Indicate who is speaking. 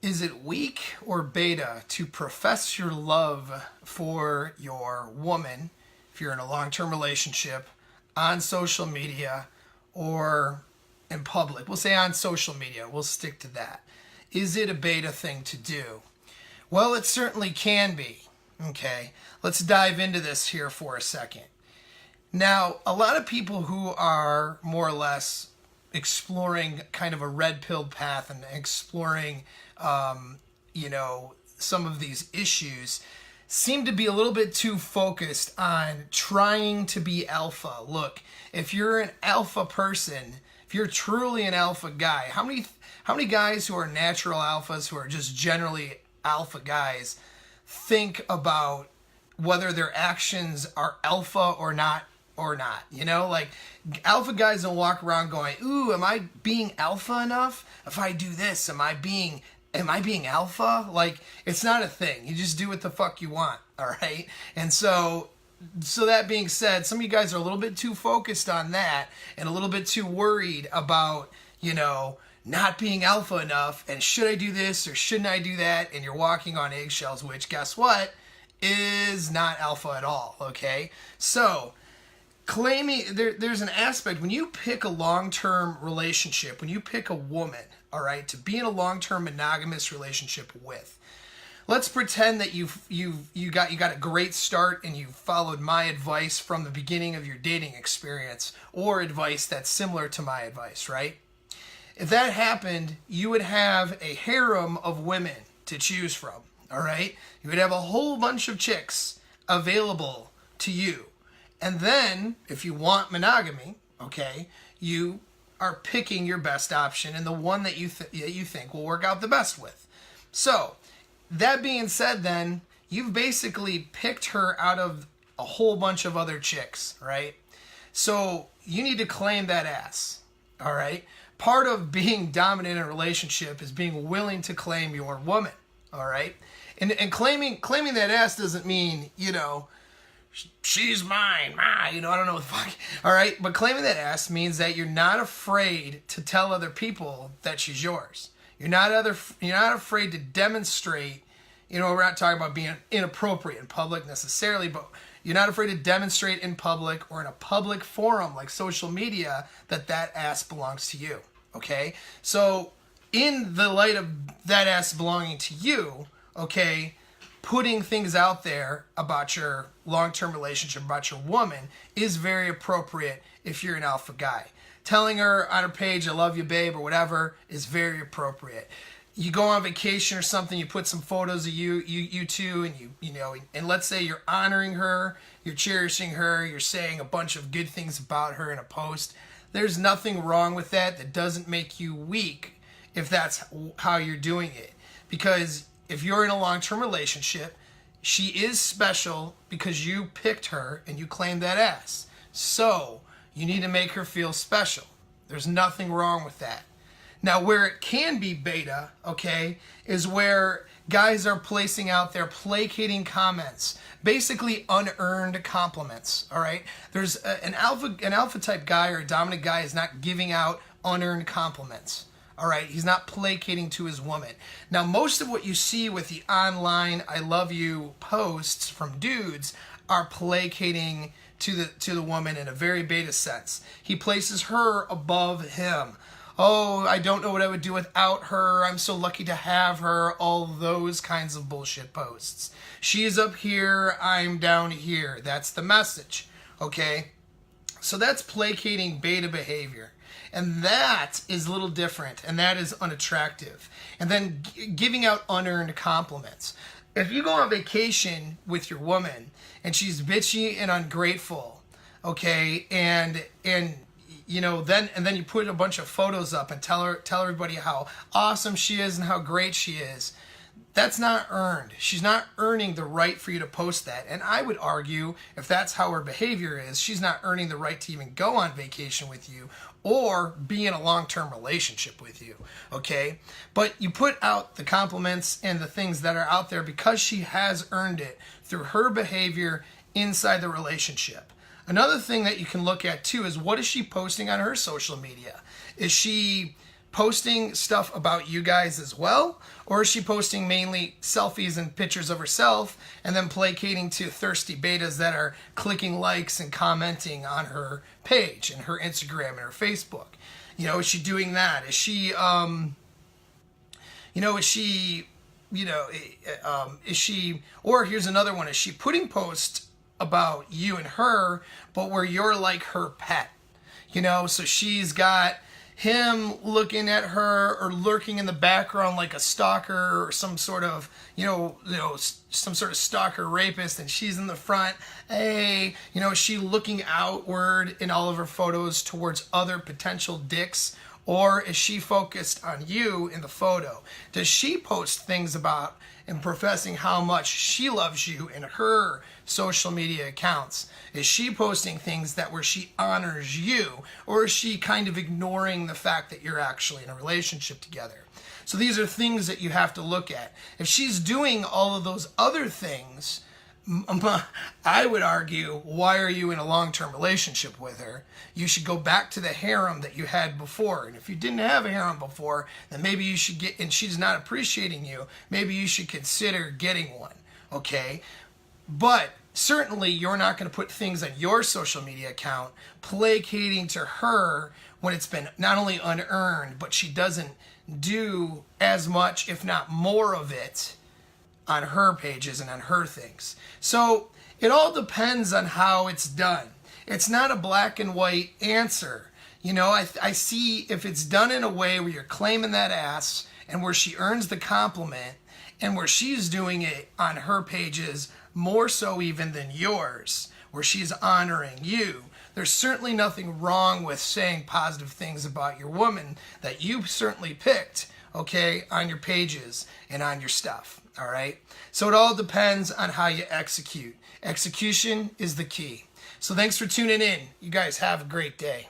Speaker 1: Is it weak or beta to profess your love for your woman if you're in a long-term relationship on social media or in public? We'll say on social media. We'll stick to that. Is it a beta thing to do? Well, it certainly can be. Okay, let's dive into this here for a second. Now, a lot of people who are more or less exploring kind of a red-pilled path and exploring, some of these issues seem to be a little bit too focused on trying to be alpha. Look, if you're an alpha person, if you're truly an alpha guy, how many guys who are natural alphas, who are just generally alpha guys, think about whether their actions are alpha or not? Like alpha guys don't walk around going, ooh, am I being alpha enough? If I do this, am I being alpha? Like, it's not a thing. You just do what the fuck you want, all right? And so that being said, some of you guys are a little bit too focused on that and a little bit too worried about, not being alpha enough, and should I do this or shouldn't I do that? And you're walking on eggshells, which, guess what, is not alpha at all, okay? So claiming there's an aspect when you pick a long-term relationship, when you pick a woman, all right, to be in a long-term monogamous relationship with. Let's pretend that you got a great start and you followed my advice from the beginning of your dating experience, or advice that's similar to my advice, right? If that happened, you would have a harem of women to choose from, all right? You would have a whole bunch of chicks available to you. And then, if you want monogamy, okay, you are picking your best option and the one that you think will work out the best with. So, that being said then, you've basically picked her out of a whole bunch of other chicks, right? So, you need to claim that ass, all right? Part of being dominant in a relationship is being willing to claim your woman, all right? And claiming that ass doesn't mean, she's mine, I don't know what the fuck, all right? But claiming that ass means that you're not afraid to tell other people that she's yours. You're not afraid to demonstrate, we're not talking about being inappropriate in public necessarily, but you're not afraid to demonstrate in public or in a public forum like social media that ass belongs to you, okay? So in the light of that ass belonging to you, okay, putting things out there about your long-term relationship, about your woman, is very appropriate if you're an alpha guy. Telling her on her page, I love you, babe, or whatever, is very appropriate. You go on vacation or something, you put some photos of you two, and and let's say you're honoring her, you're cherishing her, you're saying a bunch of good things about her in a post. There's nothing wrong with that. That doesn't make you weak if that's how you're doing it. Because if you're in a long-term relationship, she is special because you picked her and you claimed that ass. So you need to make her feel special. There's nothing wrong with that. Now, where it can be beta, okay, is where guys are placing out their placating comments, basically unearned compliments, all right? There's an alpha type guy or a dominant guy is not giving out unearned compliments. All right, he's not placating to his woman. Now, most of what you see with the online "I love you" posts from dudes are placating to the woman in a very beta sense. He places her above him. Oh, I don't know what I would do without her. I'm so lucky to have her. All those kinds of bullshit posts. She's up here, I'm down here. That's the message, okay? So that's placating beta behavior. And that is a little different, and that is unattractive. And then giving out unearned compliments. If you go on vacation with your woman and she's bitchy and ungrateful, okay, and then you put a bunch of photos up and tell everybody how awesome she is and how great she is, that's not earned. She's not earning the right for you to post that. And I would argue, if that's how her behavior is, she's not earning the right to even go on vacation with you or be in a long-term relationship with you, okay? But you put out the compliments and the things that are out there because she has earned it through her behavior inside the relationship. Another thing that you can look at too is, what is she posting on her social media? Is she posting stuff about you guys as well? Or is she posting mainly selfies and pictures of herself and then placating to thirsty betas that are clicking likes and commenting on her page and her Instagram and her Facebook? You know, is she doing that? Is she, is she, or here's another one, is she putting posts about you and her, but where you're like her pet? You know, so she's got him looking at her or lurking in the background like a stalker or some sort of, some sort of stalker rapist, and she's in the front. Hey, is she looking outward in all of her photos towards other potential dicks? Or is she focused on you in the photo? Does she post things about and professing how much she loves you in her social media accounts? Is she posting things that where she honors you? Or is she kind of ignoring the fact that you're actually in a relationship together? So these are things that you have to look at. If she's doing all of those other things, I would argue, why are you in a long-term relationship with her? You should go back to the harem that you had before. And if you didn't have a harem before, then maybe you should get, and she's not appreciating you, maybe you should consider getting one, okay? But certainly you're not going to put things on your social media account placating to her when it's been not only unearned, but she doesn't do as much, if not more of it, on her pages and on her things. So it all depends on how it's done. It's not a black and white answer. I see if it's done in a way where you're claiming that ass and where she earns the compliment and where she's doing it on her pages more so even than yours, where she's honoring you. There's certainly nothing wrong with saying positive things about your woman that you certainly picked, okay, on your pages and on your stuff. All right. So it all depends on how you execute. Execution is the key. So thanks for tuning in. You guys have a great day.